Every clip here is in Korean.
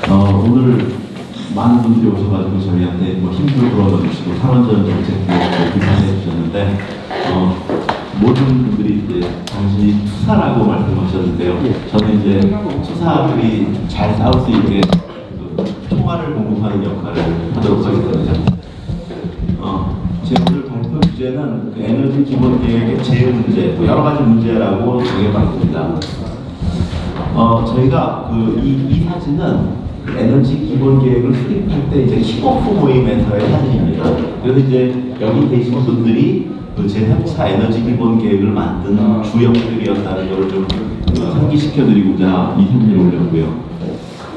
오늘 많은 분들이 오셔가지고 저희한테 뭐 힘도 불어넣으시고 탈원전 정책도 비판해 주셨는데, 모든 분들이 이제 당신이 투사라고 말씀하셨는데요. 저는 이제 투사들이 잘 싸울 수 있게 그 총알을 공급하는 역할을 하도록 하겠습니다. 제 오늘 발표 주제는 그 에너지 기본 계획의 제 문제, 여러 가지 문제라고 정해봤습니다. 저희가 이 사진은 에너지 기본 계획을 수립할 때 이제 킥오프 모임에서의 사진입니다. 그래서 이제 여기 계신 분들이 그 제3차 에너지 기본 계획을 만든 주역들이었다는 것을 좀 상기시켜드리고자 이 사진을 올렸고요.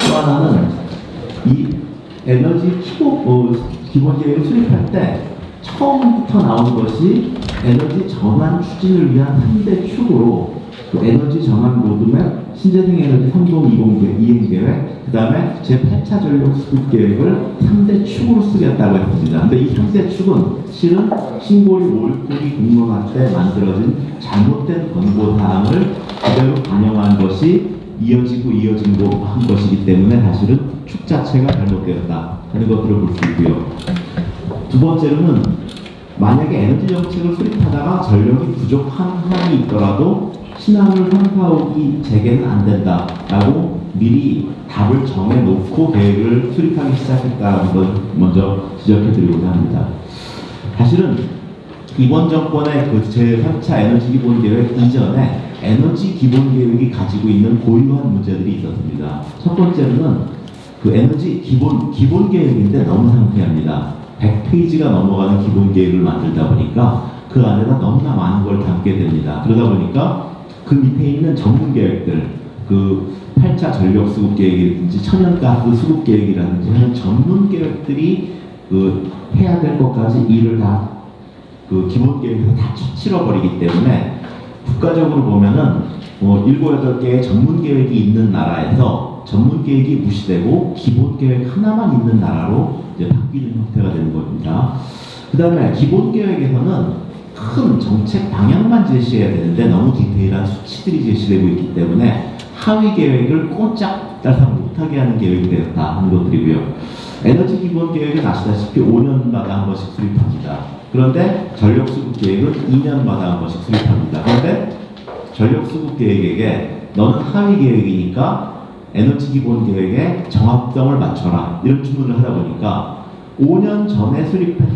또 하나는 이 에너지 기본 계획을 수립할 때 처음부터 나온 것이 에너지 전환 추진을 위한 3대 축으로 그 에너지 전환 로드맵, 신재생 에너지 3020 이행 계획, 그 다음에 제8차 전력 수급 계획을 3대 축으로 쓰겠다고 했습니다. 근데 이 3대 축은 실은 신고리 올꾸기 공론화 때 만들어진 잘못된 권고사항을 그대로 반영한 것이 이어지고 한 것이기 때문에 사실은 축 자체가 잘못되었다 하는 것들을 볼 수 있고요. 두 번째로는 만약에 에너지 정책을 수립하다가 전력이 부족한 상황이 있더라도 신한울 3, 4호기 재개는 안 된다라고 미리 답을 정해놓고 계획을 수립하기 시작했다는 걸 먼저 지적해드리고자 합니다. 사실은 이번 정권의 그 제3차 에너지 기본 계획 이전에 에너지 기본 계획이 가지고 있는 고유한 문제들이 있었습니다. 첫 번째로는 그 에너지 기본 계획인데 너무 상세합니다. 100페이지가 넘어가는 기본 계획을 만들다 보니까 그 안에다 너무나 많은 걸 담게 됩니다. 그러다 보니까 그 밑에 있는 전문 계획들, 그 8차 전력 수급 계획이라든지 천연가스 수급 계획이라든지 하는 전문 계획들이 그 해야 될 것까지 일을 다 그 기본 계획에서 다 치러버리기 때문에 국가적으로 보면은 7, 8개의 전문 계획이 있는 나라에서 전문 계획이 무시되고 기본 계획 하나만 있는 나라로 이제 바뀌는 형태가 되는 겁니다. 그 다음에 기본 계획에서는 큰 정책 방향만 제시해야 되는데 너무 디테일한 수치들이 제시되고 있기 때문에 하위 계획을 꼼짝달싹 못하게 하는 계획이 되었다 하는 것들이고요. 에너지 기본 계획은 아시다시피 5년마다 한 번씩 수립합니다. 그런데 전력 수급 계획은 2년마다 한 번씩 수립합니다. 그런데 전력 수급 계획에게 너는 하위 계획이니까 에너지 기본 계획에 정합점을 맞춰라 이런 주문을 하다 보니까 5년 전에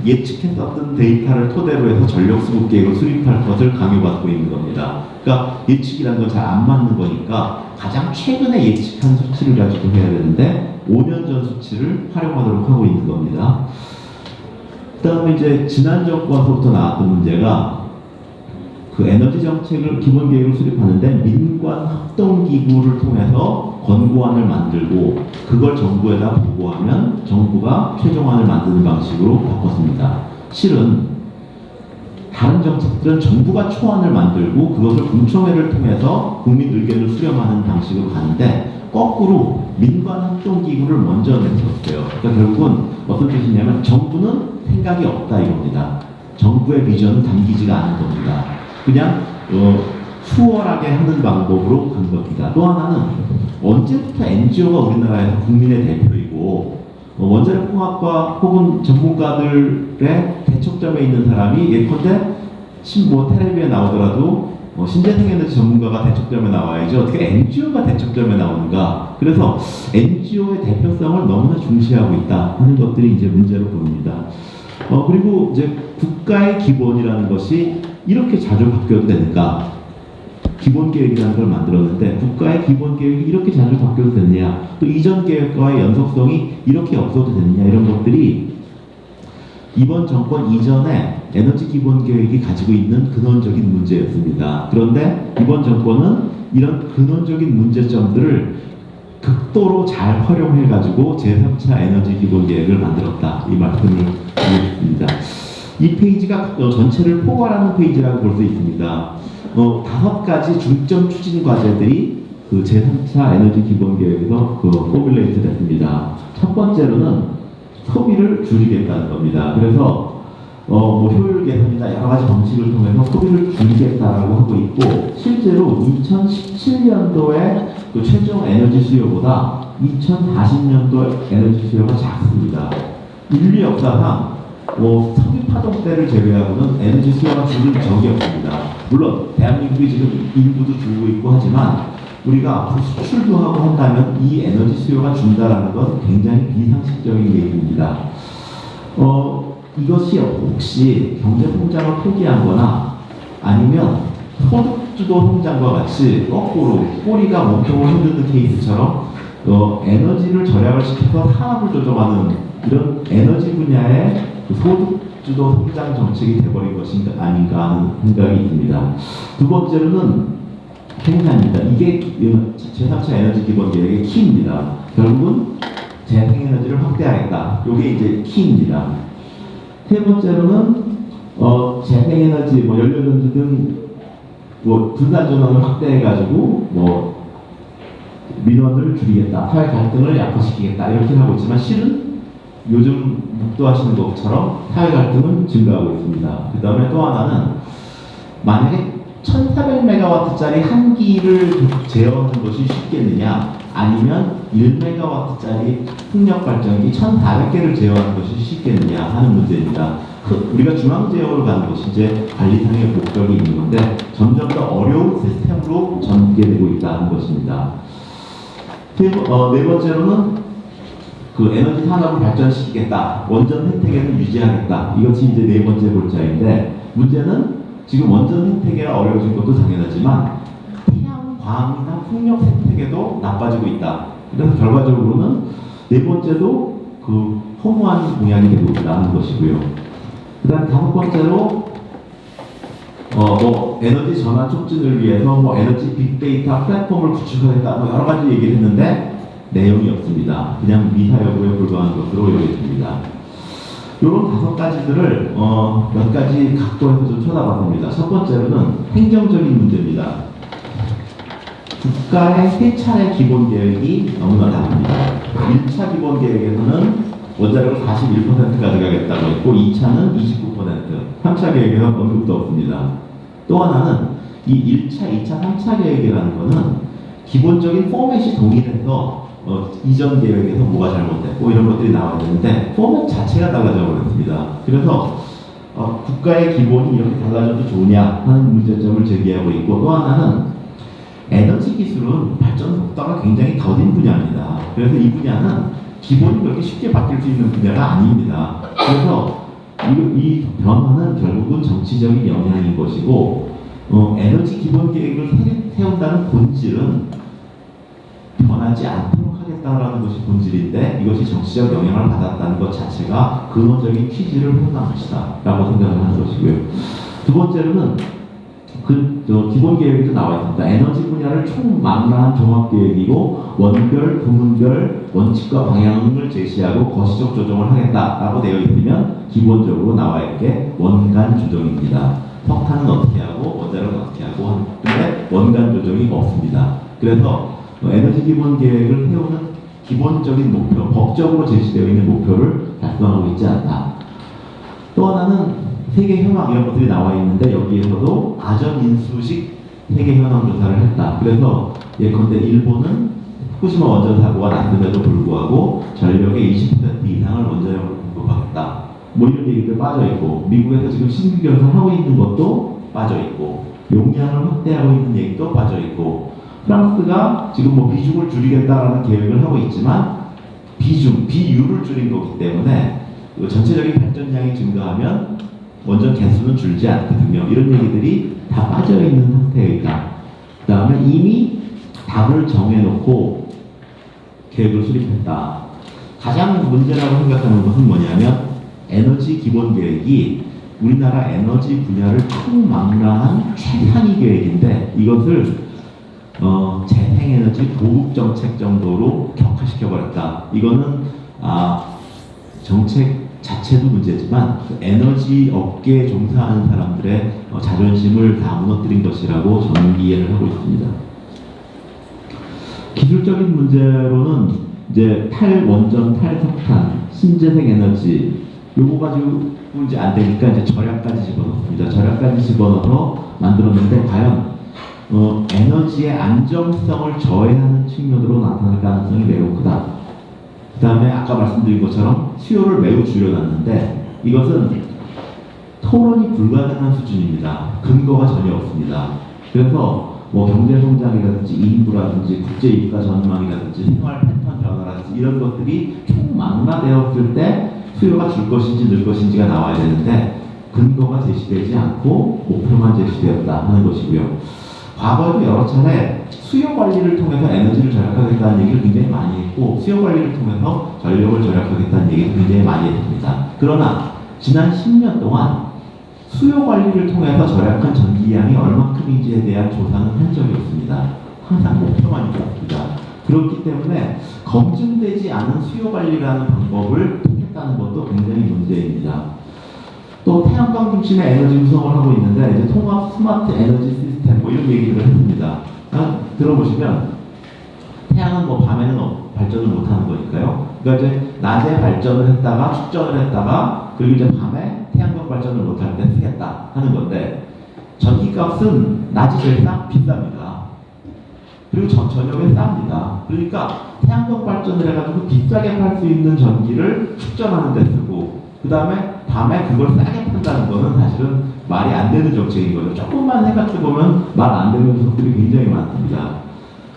예측했었던 데이터를 토대로 해서 전력 수급 계획을 수립할 것을 강요받고 있는 겁니다. 그러니까 예측이라는 건 잘 안 맞는 거니까 가장 최근에 예측한 수치를 가지고 해야 되는데 5년 전 수치를 활용하도록 하고 있는 겁니다. 그 다음에 이제 지난 정권서부터 나왔던 문제가 그 에너지 정책을 기본 계획을 수립하는데 민관 합동기구를 통해서 권고안을 만들고 그걸 정부에다 보고하면 정부가 최종안을 만드는 방식으로 바꿨습니다. 실은 다른 정책들은 정부가 초안을 만들고 그것을 공청회를 통해서 국민 의견을 수렴하는 방식으로 가는데 거꾸로 민관 합동기구를 먼저 내세웠어요. 그러니까 결국은 어떤 뜻이냐면 정부는 생각이 없다 이겁니다. 정부의 비전은 담기지가 않은 겁니다. 그냥 수월하게 하는 방법으로 간 겁니다. 또 하나는 언제부터 NGO가 우리나라에서 국민의 대표이고 원자력공학과 혹은 전문가들의 대척점에 있는 사람이 예컨대 텔레비에 나오더라도 신재생 에너지 전문가가 대척점에 나와야지 어떻게 NGO가 대척점에 나오는가. 그래서 NGO의 대표성을 너무나 중시하고 있다 하는 것들이 이제 문제로 보입니다. 그리고 이제 국가의 기본이라는 것이 이렇게 자주 바뀌어도 되는가? 기본 계획이라는 걸 만들었는데 국가의 기본 계획이 이렇게 자주 바뀌어도 되느냐? 또 이전 계획과의 연속성이 이렇게 없어도 되느냐? 이런 것들이 이번 정권 이전에 에너지 기본 계획이 가지고 있는 근원적인 문제였습니다. 그런데 이번 정권은 이런 근원적인 문제점들을 극도로 잘 활용해가지고 제3차 에너지 기본 계획을 만들었다. 이 말씀을 드리겠습니다. 이 페이지가 전체를 포괄하는 페이지라고 볼 수 있습니다. 5가지 중점 추진 과제들이 그 제3차 에너지 기본 계획에서 포뮬레이트 됐습니다. 첫 번째로는 소비를 줄이겠다는 겁니다. 그래서 효율 개선이나 여러 가지 방식을 통해서 소비를 줄이겠다라고 하고 있고 실제로 2017년도에 그 최종 에너지 수요보다 2040년도 에너지 수요가 작습니다. 인류 역사상 석유 파동대를 제외하고는 에너지 수요가 줄은 적이 없습니다. 물론 대한민국이 지금 인구도 줄고 있고 하지만 우리가 앞으로 수출도 하고 한다면 이 에너지 수요가 준다라는 건 굉장히 비상식적인 얘기입니다. 이것이 혹시 경제 성장을 포기한 아니면 소득주도 성장과 같이 거꾸로 꼬리가 몸통을 흔드는 케이스처럼 에너지를 절약을 시켜서 산업을 조정하는 이런 에너지 분야의 소득주도 성장 정책이 돼버린 것이 아닌가 하는 생각이 있습니다. 두 번째로는 생산입니다. 이게 제3차 에너지 기본 계획의 키입니다. 결국은 재생에너지를 확대하겠다. 이게 이제 키입니다. 세 번째로는 재생에너지, 연료전지 등 분산전원을 확대해가지고 민원을 줄이겠다, 사회 갈등을 약화시키겠다 이렇게 하고 있지만 실은 요즘 묵도하시는 것처럼 사회 갈등은 증가하고 있습니다. 그 다음에 또 하나는 만약에 1400메가와트짜리 한 기를 제어하는 것이 쉽겠느냐, 아니면 1메가와트짜리 풍력발전기 1400개를 제어하는 것이 쉽겠느냐 하는 문제입니다. 우리가 중앙제어를 가는 것이 이제 관리상의 목적이 있는 건데 점점 더 어려운 시스템으로 전개되고 있다는 것입니다. 네 번째로는 에너지 산업을 발전시키겠다, 원전 생태계를 유지하겠다, 이것이 이제 네 번째 골자인데, 문제는 지금 원전 생태계가 어려워진 것도 당연하지만 태양, 광이나 풍력 생태계도 나빠지고 있다. 그래서 결과적으로는 네 번째도 허무한 공약이 되고 있다는 것이고요. 그 다음 다섯 번째로 에너지 전환 촉진을 위해서 에너지 빅데이터 플랫폼을 구축하겠다, 여러 가지 얘기를 했는데 내용이 없습니다. 그냥 미사여구에 불과한 것으로 여겨집니다. 이런 다섯 가지들을 몇 가지 각도에서 좀 쳐다봤습니다. 첫 번째로는 행정적인 문제입니다. 국가의 세 차례 기본 계획이 너무나 다릅니다. 1차 기본 계획에서는 원자력을 41% 가져가겠다고 했고 2차는 29%, 3차 계획에서 언급도 없습니다. 또 하나는 이 1차, 2차, 3차 계획이라는 것은 기본적인 포맷이 동일해서 이전 계획에서 뭐가 잘못됐고 이런 것들이 나와야 되는데 포맷 자체가 달라져 버렸습니다. 그래서 국가의 기본이 이렇게 달라져도 좋으냐 하는 문제점을 제기하고 있고, 또 하나는 에너지 기술은 발전 속도가 굉장히 더딘 분야입니다. 그래서 이 분야는 기본이 그렇게 쉽게 바뀔 수 있는 분야가 아닙니다. 그래서 이 변화는 결국은 정치적인 영향인 것이고, 에너지 기본 계획을 세운다는 본질은 변하지 않도록 하겠다라는 것이 본질인데, 이것이 정치적 영향을 받았다는 것 자체가 근원적인 취지를 포함한 것이다 라고 생각을 하는 것이고요. 두 번째로는 기본 계획에도 나와 있습니다. 에너지 분야를 총망라한 종합계획이고 원별, 부문별 원칙과 방향을 제시하고 거시적 조정을 하겠다라고 되어 있으면 기본적으로 나와 있게 원간 조정입니다. 석탄은 어떻게 하고 원자력은 어떻게 하고 하는데 원간 조정이 없습니다. 그래서 에너지 기본 계획을 세우는 기본적인 목표, 법적으로 제시되어 있는 목표를 달성하고 있지 않다. 또 하나는 세계 현황 이런 것들이 나와 있는데 여기에서도 아전 인수식 세계 현황 조사를 했다. 그래서 예컨대 일본은 후쿠시마 원전 사고가 났음에도 불구하고 전력의 20% 이상을 원자력으로 공급하겠다. 이런 얘기들 빠져 있고, 미국에서 지금 신규 개발하고 있는 것도 빠져 있고, 용량을 확대하고 있는 얘기도 빠져 있고, 프랑스가 지금 비중을 줄이겠다라는 계획을 하고 있지만 비율을 줄인 거기 때문에 전체적인 발전량이 증가하면 원전 개수는 줄지 않거든요. 이런 얘기들이 다 빠져있는 상태이다. 그 다음에 이미 답을 정해놓고 계획을 수립했다. 가장 문제라고 생각하는 것은 뭐냐면 에너지 기본 계획이 우리나라 에너지 분야를 총망라한 최상위 계획인데 이것을 재생에너지 보급 정책 정도로 격화시켜버렸다. 이거는 정책 자체도 문제지만 에너지 업계에 종사하는 사람들의 자존심을 다 무너뜨린 것이라고 저는 이해를 하고 있습니다. 기술적인 문제로는 이제 탈원전, 탈석탄, 신재생 에너지 요거 가지고 이제 안 되니까 이제 절약까지 집어넣습니다. 절약까지 집어넣어서 만들었는데 과연 에너지의 안정성을 저해하는 측면으로 나타날 가능성이 매우 크다. 그 다음에 아까 말씀드린 것처럼 수요를 매우 줄여놨는데 이것은 토론이 불가능한 수준입니다. 근거가 전혀 없습니다. 그래서 뭐 경제성장이라든지 인구라든지 국제유가 전망이라든지 생활 패턴 변화라든지 이런 것들이 총망라되었을 때 수요가 줄 것인지 늘 것인지가 나와야 되는데 근거가 제시되지 않고 목표만 제시되었다 하는 것이고요. 과거에도 여러 차례 수요 관리를 통해서 에너지를 절약하겠다는 얘기를 굉장히 많이 했고 수요 관리를 통해서 전력을 절약하겠다는 얘기를 굉장히 많이 했습니다. 그러나 지난 10년 동안 수요 관리를 통해서 절약한 전기량이 얼마큼인지에 대한 조사는 한 적이 없습니다. 항상 목표만 있었습니다. 그렇기 때문에 검증되지 않은 수요 관리라는 방법을 택했다는 것도 굉장히 문제입니다. 또 태양광 중심의 에너지 구성을 하고 있는데 이제 통합 스마트 에너지 시스템 뭐 이런 얘기들을 했습니다. 들어보시면 태양은 뭐 밤에는 발전을 못하는 거니까요. 그러니까 이제 낮에 발전을 했다가 축전을 했다가 그리고 이제 밤에 태양광 발전을 못할 때 쓰겠다 하는 건데 전기값은 낮이 제일 비쌉니다. 그리고 저녁에 쌉니다. 그러니까 태양광 발전을 해가지고 비싸게 팔 수 있는 전기를 축전하는 데 쓰고 그 다음에 밤에 그걸 싸게 판다는 거는 사실은 말이 안 되는 정책인 거죠. 조금만 생각해보면 말 안 되는 것들이 굉장히 많습니다.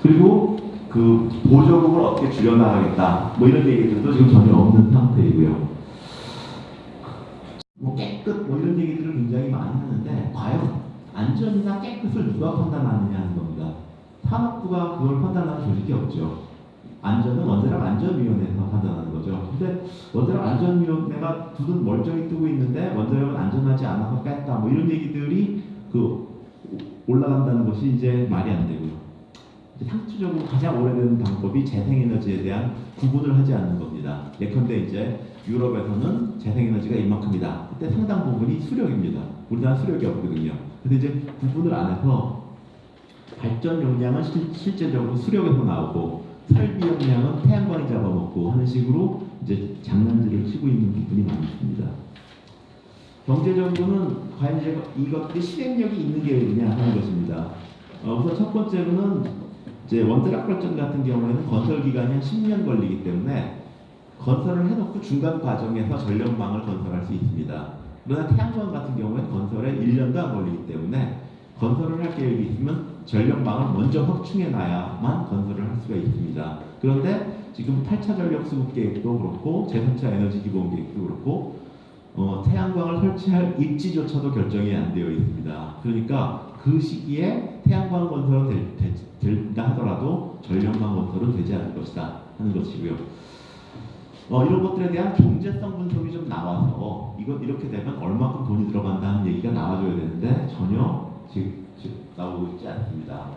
그리고 그 보조금을 어떻게 줄여나가겠다 뭐 이런 얘기들도 지금 전혀 없는 상태이고요. 뭐 깨끗 뭐 이런 얘기들을 굉장히 많이 하는데 과연 안전이나 깨끗을 누가 판단하느냐 하는 겁니다. 산업부가 그걸 판단하는 조직이 없죠. 안전은 원자력 안전위원회에서 판단하는 거죠. 근데 원자력 안전위원회가 둘은 멀쩡히 뜨고 있는데 원자력은 안전하지 않아서 뺐다 뭐 이런 얘기들이 올라간다는 것이 이제 말이 안 되고요. 상투적으로 가장 오래된 방법이 재생에너지에 대한 구분을 하지 않는 겁니다. 예컨대 이제 유럽에서는 재생에너지가 이만큼이다. 그때 상당 부분이 수력입니다. 우리나라 수력이 없거든요. 근데 이제 구분을 안 해서 발전 용량은 실제적으로 수력에서 나오고 설비 용량은 태양광이 잡아먹고 하는 식으로 이제 장난질을 치고 있는 부분이 많습니다. 경제적으로는 과연 이제 이것들이 실행력이 있는 게 있느냐 하는 것입니다. 우선 첫 번째로는 이제 원자력 발전 같은 경우에는 건설 기간이 한 10년 걸리기 때문에 건설을 해놓고 중간 과정에서 전력망을 건설할 수 있습니다. 그러나 태양광 같은 경우에는 건설에 1년도 안 걸리기 때문에 건설을 할 계획이 있으면 전력망을 먼저 확충해 놔야만 건설을 할 수가 있습니다. 그런데 지금 8차 전력 수급 계획도 그렇고 제3차 에너지 기본 계획도 그렇고 태양광을 설치할 입지조차도 결정이 안 되어 있습니다. 그러니까 그 시기에 태양광 건설은 된다 하더라도 전력망 건설은 되지 않을 것이다 하는 것이고요. 이런 것들에 대한 경제성 분석이 좀 나와서 이렇게 되면 얼마큼 돈이 들어간다는 얘기가 나와줘야 되는데 전혀 지금 나오고 있지 않습니다.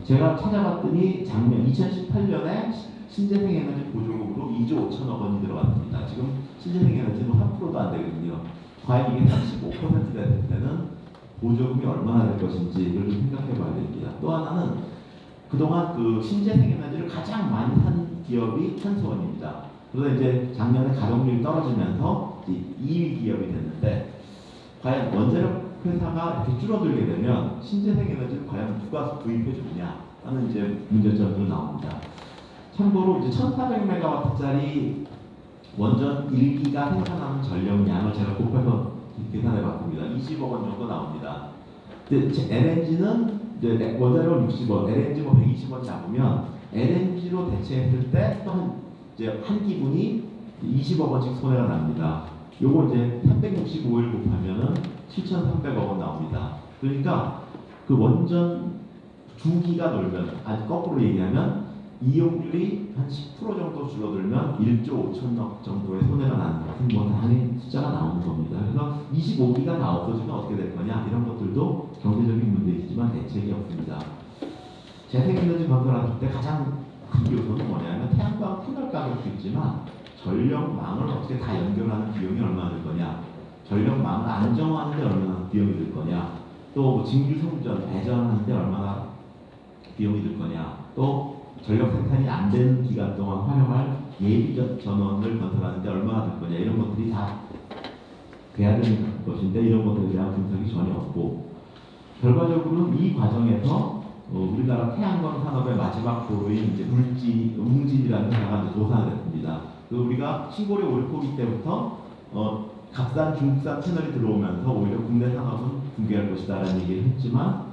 제가 찾아봤더니 작년 2018년에 신재생에너지 보조금으로 2조 5천억 원이 들어갔습니다. 지금 신재생에너지는 3%도 안 되거든요. 과연 이게 35% 됐을 때는 보조금이 얼마나 될 것인지를 좀 생각해 봐야 됩니다. 또 하나는 그동안 그 신재생에너지를 가장 많이 산 기업이 한수원입니다. 그러다 이제 작년에 가동률이 떨어지면서 2위 기업이 됐는데 과연 원자력 회사가 이렇게 줄어들게 되면 신재생에너지를 과연 누가 구입해 주느냐 하는 이제 문제점도 나옵니다. 참고로 이제 1,400MW짜리 원전 1기가 생산하는 전력량을 제가 곱해서 계산해 봤습니다. 20억 원 정도 나옵니다. 근데 LNG는 이제 원자력은 60원, LNG 뭐 120원 잡으면 LNG로 대체했을 때 이제 한 기분이 20억 원씩 손해가 납니다. 요거 이제 365일 곱하면은 7,300억 원 나옵니다. 그러니까 그 원전 2기가 놀면, 아니 거꾸로 얘기하면 이용률이 한 10% 정도 줄어들면 1조 5천억 정도의 손해가 나는 것은 뭐 당연히 숫자가 나오는 겁니다. 그래서 25기가 다 없어지면 어떻게 될 거냐 이런 것들도 경제적인 문제이지만 대책이 없습니다. 재생에너지 건설할 때 가장 큰 요소는 뭐냐면 태양광 패널 가격도 있지만 전력망을 어떻게 다 연결하는 비용이 얼마나 들 거냐, 전력망을 안정화하는 데 얼마나 비용이 들 거냐, 또 징류 송전, 배전하는 데 얼마나 비용이 들 거냐, 또 전력 생산이 안 되는 기간 동안 활용할 예비 전원을 건설하는 데 얼마나 들 거냐 이런 것들이 다 돼야 되는 것인데 이런 것들에 대한 분석이 전혀 없고 결과적으로는 이 과정에서 우리나라 태양광 산업의 마지막 도로인 이제 웅진이라는 회사가 이제 도산을 했습니다. 우리가 신고리 오일코기 때부터 값싼 중국산 채널이 들어오면서 오히려 국내 산업은 붕괴할 것이다라는 얘기를 했지만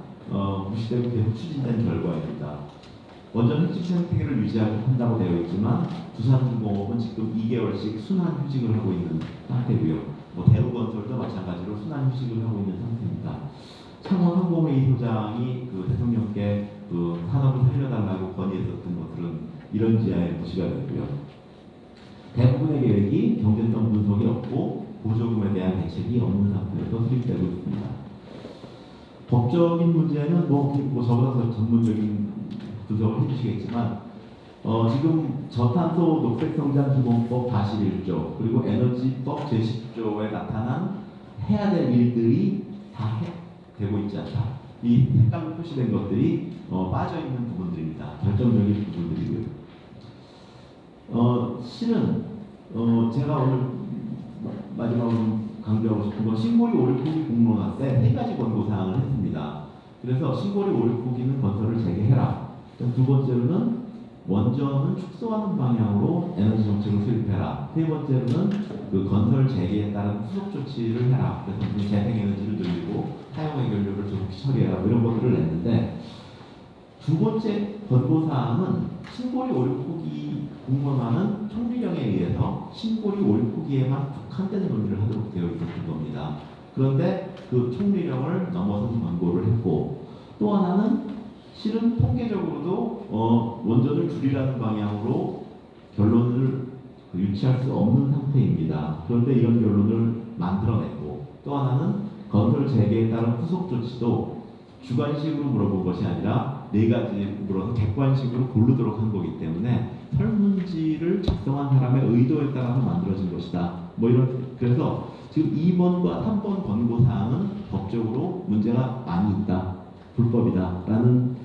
무시되고 계속 추진된 결과입니다. 원전 핵심 생태계를 유지한다고 되어 있지만 두산중공업은 지금 2개월씩 순환 휴직을 하고 있는 상태고요. 대우건설도 마찬가지로 순환 휴직을 하고 있는 상태입니다. 창원 항공회의 소장이 대통령께 산업을 살려달라고 건의했었던 것들은 이런 지하에 무시가 되고요. 대부분의 계획이 경제성 분석이 없고 보조금에 대한 대책이 없는 상태에서 수립되고 있습니다. 법적인 문제는 저보다 더 전문적인 분석을 해주시겠지만 지금 저탄소 녹색성장기본법 41조 그리고 에너지법 제10조에 나타난 해야 될 일들이 다 되고 있지 않다. 이 색깔로 표시된 것들이 빠져있는 부분들입니다. 결정적인 부분들이고요. 실은 제가 오늘 마지막으로 강조하고 싶은 건 신고리 오일코기 공론화 때 3가지 권고사항을 했습니다. 그래서 신고리 오일코기는 건설을 재개해라. 두 번째로는 원전은 축소하는 방향으로 에너지 정책을 수립해라. 세 번째로는 건설 재개에 따른 후속 조치를 해라. 그래서 재생에너지를 늘리고 사용 해결료를 조속히 처리해라. 이런 것들을 냈는데 두 번째 권고사항은 신고리 오일코기 공론화는 총리령에 의해서 신고리 오일코기에만 국한된 논의를 하도록 되어 있었던 겁니다. 그런데 그 총리령을 넘어선 권고를 했고 또 하나는 실은 통계적으로도 원전을 줄이라는 방향으로 결론을 유치할 수 없는 상태입니다. 그런데 이런 결론을 만들어냈고 또 하나는 건설 재개에 따른 후속 조치도 주관식으로 물어본 것이 아니라 4가지 물어서 객관식으로 고르도록 한 거기 때문에 설문지를 작성한 사람의 의도에 따라서 만들어진 것이다. 그래서 지금 2번과 3번 권고사항은 법적으로 문제가 많이 있다. 불법이다라는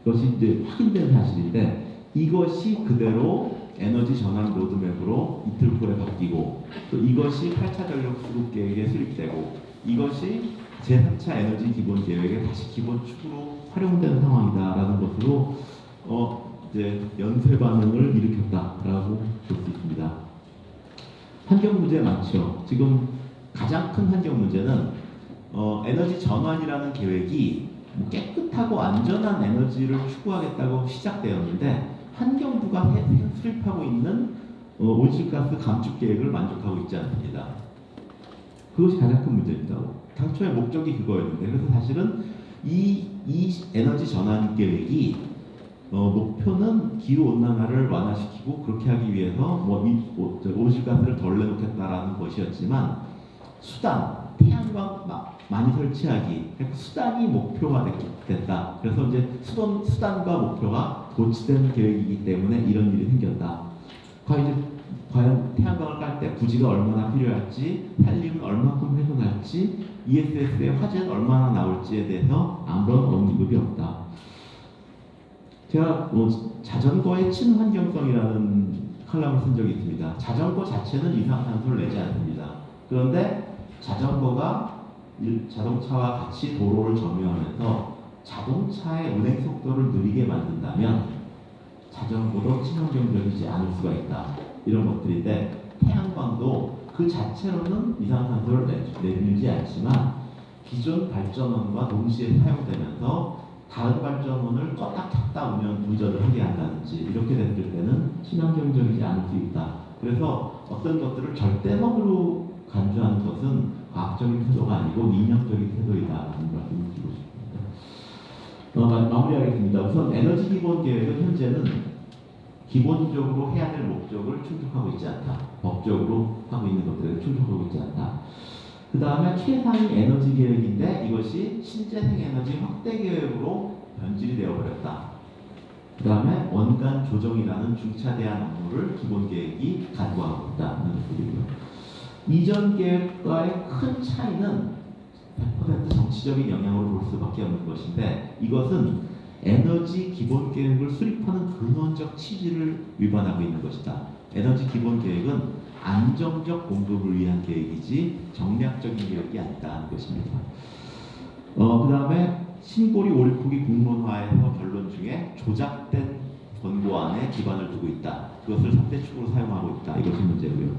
것이 이제 확인된 사실인데 이것이 그대로 에너지 전환 로드맵으로 이틀 후에 바뀌고 또 이것이 8차 전력 수급 계획에 수립되고 이것이 제3차 에너지 기본 계획의 다시 기본 축으로 활용되는 상황이다라는 것으로 이제 연쇄 반응을 일으켰다라고 볼 수 있습니다. 환경 문제 많죠. 지금 가장 큰 환경 문제는 에너지 전환이라는 계획이 깨끗하고 안전한 에너지를 추구하겠다고 시작되었는데 환경부가 수립하고 있는 온실가스 감축 계획을 만족하고 있지 않습니다. 그것이 가장 큰 문제입니다. 당초의 목적이 그거였는데 그래서 사실은 이 에너지 전환 계획이 목표는 기후 온난화를 완화시키고 그렇게 하기 위해서 온실가스를 덜 내놓겠다라는 것이었지만 수단 태양광 많이 설치하기 수단이 목표가 됐다. 그래서 이제 수단과 목표가 고치된 계획이기 때문에 이런 일이 생겼다. 과연 태양광을 깔 때 부지가 얼마나 필요할지, 산림은 얼마큼 훼손할지, ESS의 화재는 얼마나 나올지에 대해서 아무런 언급이 없다. 제가 자전거의 친환경성이라는 칼럼을 쓴 적이 있습니다. 자전거 자체는 이산화탄소를 내지 않습니다. 그런데 자전거가 자동차와 같이 도로를 점유하면서 자동차의 운행 속도를 느리게 만든다면 자전거도 친환경적이지 않을 수가 있다. 이런 것들인데 태양광도 그 자체로는 이산화탄소를 내밀지 않지만 기존 발전원과 동시에 사용되면서 다른 발전원을 껐다 켰다 운전을 하게 한다든지 이렇게 됐을 때는 친환경적이지 않을 수 있다. 그래서 어떤 것들을 절대적으로 간주하는 것은 과학적인 태도가 아니고 민영적인 태도이다라는 말씀을 드리고 싶습니다. 마무리하겠습니다. 우선 에너지 기본 계획은 현재는 기본적으로 해야 될 목적을 충족하고 있지 않다. 법적으로 하고 있는 것들을 충족하고 있지 않다. 그 다음에 최상위 에너지 계획인데 이것이 신재생 에너지 확대 계획으로 변질이 되어버렸다. 그 다음에 원간 조정이라는 중차대한 업무를 기본 계획이 간과하고 있다는 것이고요. 이전 계획과의 큰 차이는 100% 정치적인 영향으로 볼 수밖에 없는 것인데 이것은 에너지 기본 계획을 수립하는 근원적 취지를 위반하고 있는 것이다. 에너지 기본 계획은 안정적 공급을 위한 계획이지 정략적인 계획이 아니다는 것입니다. 그 다음에 신고리 오리포기 국론화에서 결론 중에 조작된 권고안에 기반을 두고 있다. 그것을 3대 축으로 사용하고 있다. 이것이 문제고요.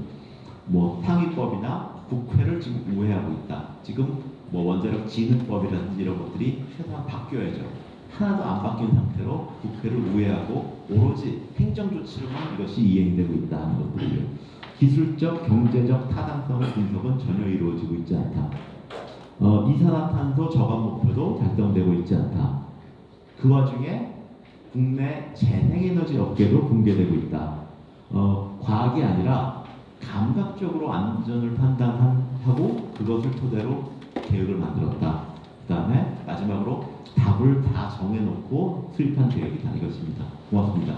뭐 탕위법이나 국회를 지금 우회하고 있다. 지금 뭐 원자력 진흥법이라든지 이런 것들이 최소한 바뀌어야죠. 하나도 안 바뀐 상태로 국회를 우회하고 오로지 행정조치로만 이것이 이행되고 있다 하는 것들이요. 기술적, 경제적 타당성의 분석은 전혀 이루어지고 있지 않다. 이산화탄소 저감 목표도 달성되고 있지 않다. 그 와중에 국내 재생에너지 업계도 붕괴되고 있다. 과학이 아니라 감각적으로 안전을 판단하고 그것을 토대로 계획을 만들었다. 그 다음에 마지막으로 답을 다 정해놓고 수립한 계획이다. 이것입니다. 고맙습니다.